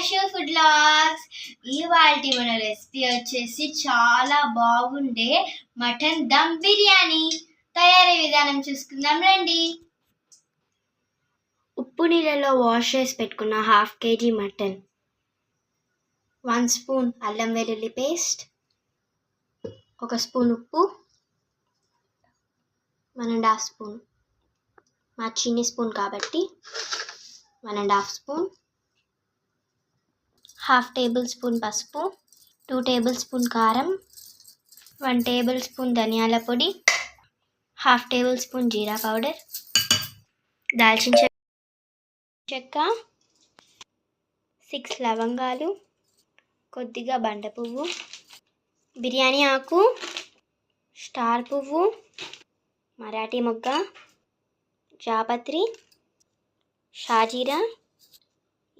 Aishu food vlogs. ఇవాల్టి మన recipe వచ్చేసి చాలా బాగుండే మటన్ దమ్ బిర్యానీ. తయారీ విధానం చూసుకుందాం రండి. ఉప్పు నీళ్ళలో వాష్ చేసి పెట్టుకున్న 1/2 kg మటన్, 1 స్పూన్ అల్లం వెల్లుల్లి పేస్ట్, 1 స్పూన్ ఉప్పు, 1.5 స్పూన్, మా చిన్ని స్పూన్ కాబట్టి 1.5 స్పూన్, 1/2 టేబుల్ స్పూన్ పసుపు, 2 టేబుల్ స్పూన్ కారం, 1 టేబుల్ స్పూన్ ధనియాల పొడి, 1/2 టేబుల్ స్పూన్ జీరా పౌడర్, దాల్చిన చెక్క, 6 లవంగాలు, కొద్దిగా బండ పువ్వు, బిర్యానీ ఆకు, స్టార్ పువ్వు, మరాఠీ మొగ్గ, జాపత్రి, షాజీరా,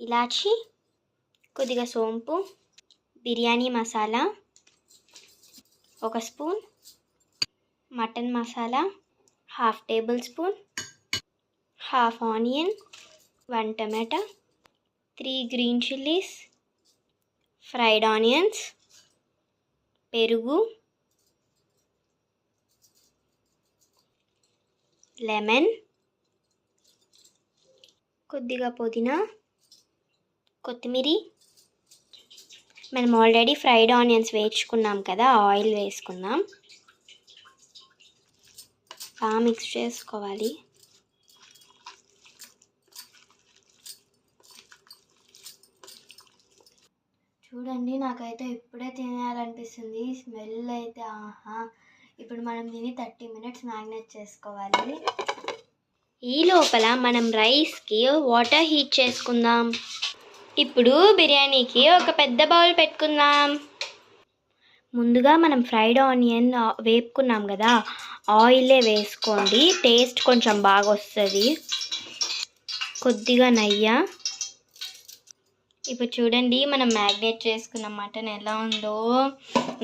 ఇలాచి, కొద్దిగా సోంపు, biryani masala 1 spoon, mutton masala 1/2 table spoon, 1/2 onion, 1 టమాటా, 3 గ్రీన్ చిల్లీస్, ఫ్రైడ్ ఆనియన్స్, పెరుగు, లెమన్, కొద్దిగా పుదీనా, కొత్తిమీర. మనం ఆల్రెడీ ఫ్రైడ్ ఆనియన్స్ వేయించుకున్నాం కదా, ఆయిల్ వేసుకుందాం. బాగా మిక్స్ చేసుకోవాలి. చూడండి, నాకైతే ఇప్పుడే తినాలనిపిస్తుంది. స్మెల్ అయితే ఆహా. ఇప్పుడు మనం దీన్ని 30 మినిట్స్ మ్యారినేట్ చేసుకోవాలి. ఈ లోపల మనం రైస్కి వాటర్ హీట్ చేసుకుందాం. ఇప్పుడు బిర్యానీకి ఒక పెద్ద బౌల్ పెట్టుకుందాం. ముందుగా మనం ఫ్రైడ్ ఆనియన్ వేపుకున్నాం కదా, ఆయిలే వేసుకోండి, టేస్ట్ కొంచెం బాగా వస్తుంది. కొద్దిగా నెయ్యి. ఇప్పుడు చూడండి, మనం మ్యారినేట్ చేసుకున్న మటన్ ఎలా ఉందో,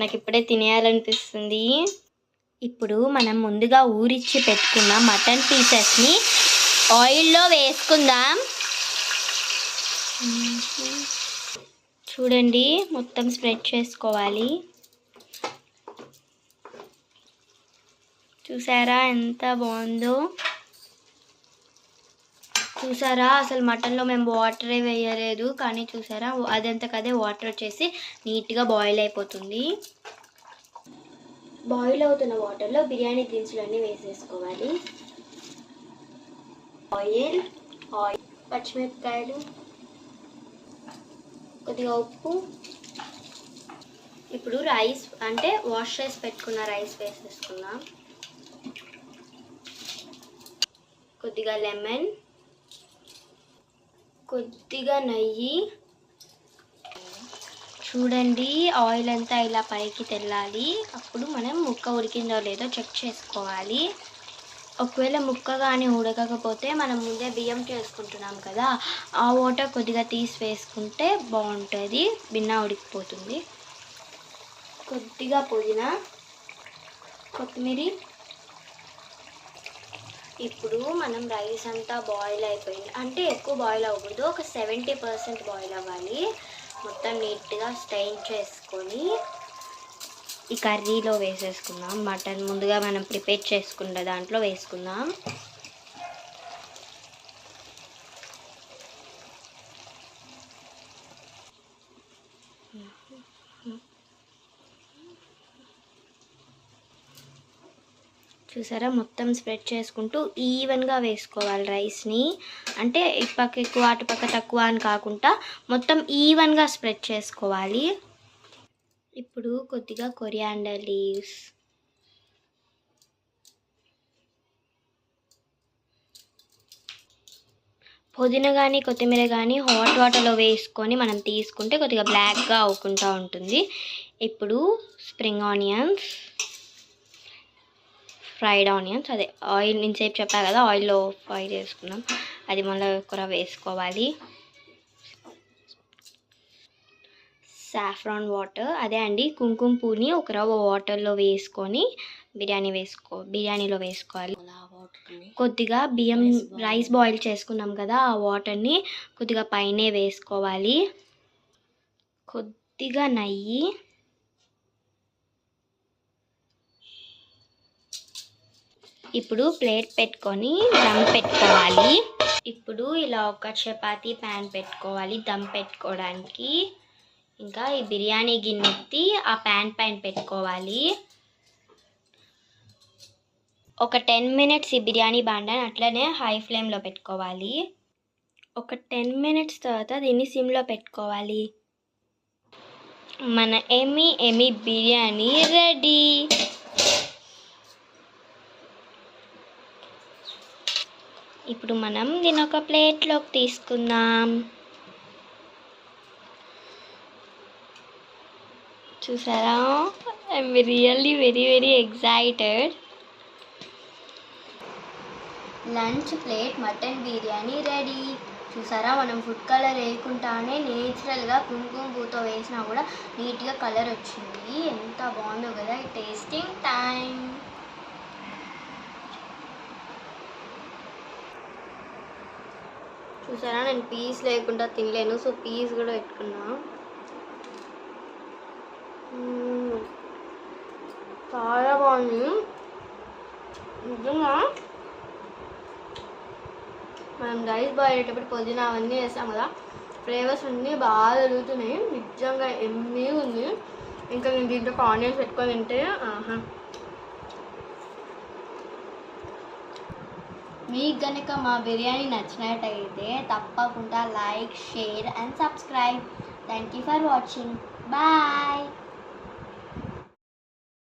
నాకు ఇప్పుడే తినేయాలనిపిస్తుంది. ఇప్పుడు మనం ముందుగా ఊరిచ్చి పెట్టుకున్న మటన్ పీసెస్ని ఆయిల్లో వేసుకుందాం. చూడండి, మొత్తం స్ప్రెడ్ చేసుకోవాలి. చూసారా ఎంత బాగుందో? చూసారా, అసలు మటన్లో మేము వాటరే వేయలేదు, కానీ చూసారా అదంతకదే వాటర్ వచ్చేసి నీట్గా బాయిల్ అయిపోతుంది. బాయిల్ అవుతున్న వాటర్లో బిర్యానీ దినుసులన్నీ వేసేసుకోవాలి. ఆయిల్, పచ్చిమిరపకాయలు, కొద్దిగా ఉప్పు. ఇప్పుడు రైస్ అంటే వాష్ చేసి పెట్టుకున్న రైస్ వేసేసుకుందాం. కొద్దిగా లెమన్, కొద్దిగా నెయ్యి. చూడండి, ఆయిల్ అంతా ఇలా పైకి తెల్లాలి. అప్పుడు మనం ముక్క ఉడికిందో లేదో చెక్ చేసుకోవాలి. ఒకవేళ ముక్క కానీ ఉడకకపోతే మనం ముందే బియ్యం చేసుకుంటున్నాం కదా, ఆ వాటర్ కొద్దిగా తీసి వేసుకుంటే బాగుంటుంది, బిన్న ఉడికిపోతుంది. కొద్దిగా పుదీనా, కొత్తిమీర. ఇప్పుడు మనం రైస్ అంతా బాయిల్ అయిపోయింది, అంటే ఎక్కువ బాయిల్ అవ్వకూడదు, ఒక 70% బాయిల్ అవ్వాలి. మొత్తం నీట్గా స్టెయిన్ చేసుకొని ఈ కర్రీలో వేసేసుకుందాం. మటన్ ముందుగా మనం ప్రిపేర్ చేసుకున్న దాంట్లో వేసుకుందాం. చూసారా, మొత్తం స్ప్రెడ్ చేసుకుంటూ ఈవెన్గా వేసుకోవాలి రైస్ని. అంటే ఇటు పక్క ఎక్కువ అటు పక్క తక్కువ అని కాకుండా మొత్తం ఈవెన్గా స్ప్రెడ్ చేసుకోవాలి. ఇప్పుడు కొద్దిగా కొరియాండర్ లీవ్స్, పుదీనా కానీ కొత్తిమీర కానీ హాట్ వాటర్లో వేసుకొని మనం తీసుకుంటే కొద్దిగా బ్లాక్గా అవ్వకుండా ఉంటుంది. ఇప్పుడు స్ప్రింగ్ ఆనియన్స్, ఫ్రైడ్ ఆనియన్స్, అదే ఆయిల్ ఇంతసేపు చెప్పా కదా, ఆయిల్లో ఫ్రై చేసుకున్నాం, అది మళ్ళీ కూర వేసుకోవాలి. సాఫ్రాన్ వాటర్, అదే అండి కుంకుమ పువ్వుని ఒక రవ్వ వాటర్లో వేసుకొని బిర్యానీలో వేసుకోవాలి. కొద్దిగా రైస్ బాయిల్ చేసుకున్నాం కదా, ఆ వాటర్ని కొద్దిగా పైనే వేసుకోవాలి. కొద్దిగా నెయ్యి, ఇప్పుడు ప్లేట్ పెట్టుకొని దమ్ పెట్టుకోవాలి. ఇప్పుడు ఇలా ఒక చపాతీ ప్యాన్ పెట్టుకోవాలి దమ్ పెట్టుకోవడానికి. ఇంకా ఈ బిర్యానీ గిన్నె ఎత్తి ఆ ప్యాన్ పైన పెట్టుకోవాలి. ఒక 10 మినిట్స్ ఈ బిర్యానీ బాండాన్ని అట్లనే హై ఫ్లేమ్లో పెట్టుకోవాలి. ఒక 10 మినిట్స్ తర్వాత దీన్ని సిమ్లో పెట్టుకోవాలి. మన ఎమ్మి బిర్యానీ రెడీ. ఇప్పుడు మనం దీన్ని ఒక ప్లేట్లోకి తీసుకుందాం. చూసారా, I'm really very very excited. Lunch plate mutton biryani ready. చూసారా, మనం ఫుడ్ కలర్ వేయకుండానే నేచురల్గా కుంకుమ పూతో వేసినా కూడా నీట్గా కలర్ వచ్చింది. ఎంత బాగుందో కదా. Tasting time. చూసారా, నేను పీస్ లేకుండా తినలేను, సో పీస్ కూడా పెట్టుకున్నా. చాలా బాగుంది నిజంగా. మనం రైస్ బాయిల్ అయ్యేటప్పుడు పుదీనా అవన్నీ వేస్తాం కదా, ఫ్లేవర్స్ అన్నీ బాగా జరుగుతున్నాయి. నిజంగా ఎమ్మీ ఉంది. ఇంకా నేను దీంట్లో ఆనియన్స్ పెట్టుకొని తింటే ఆహా. మీకు కనుక మా బిర్యానీ నచ్చినట్టయితే తప్పకుండా like, share and subscribe. Thank you for watching. Bye.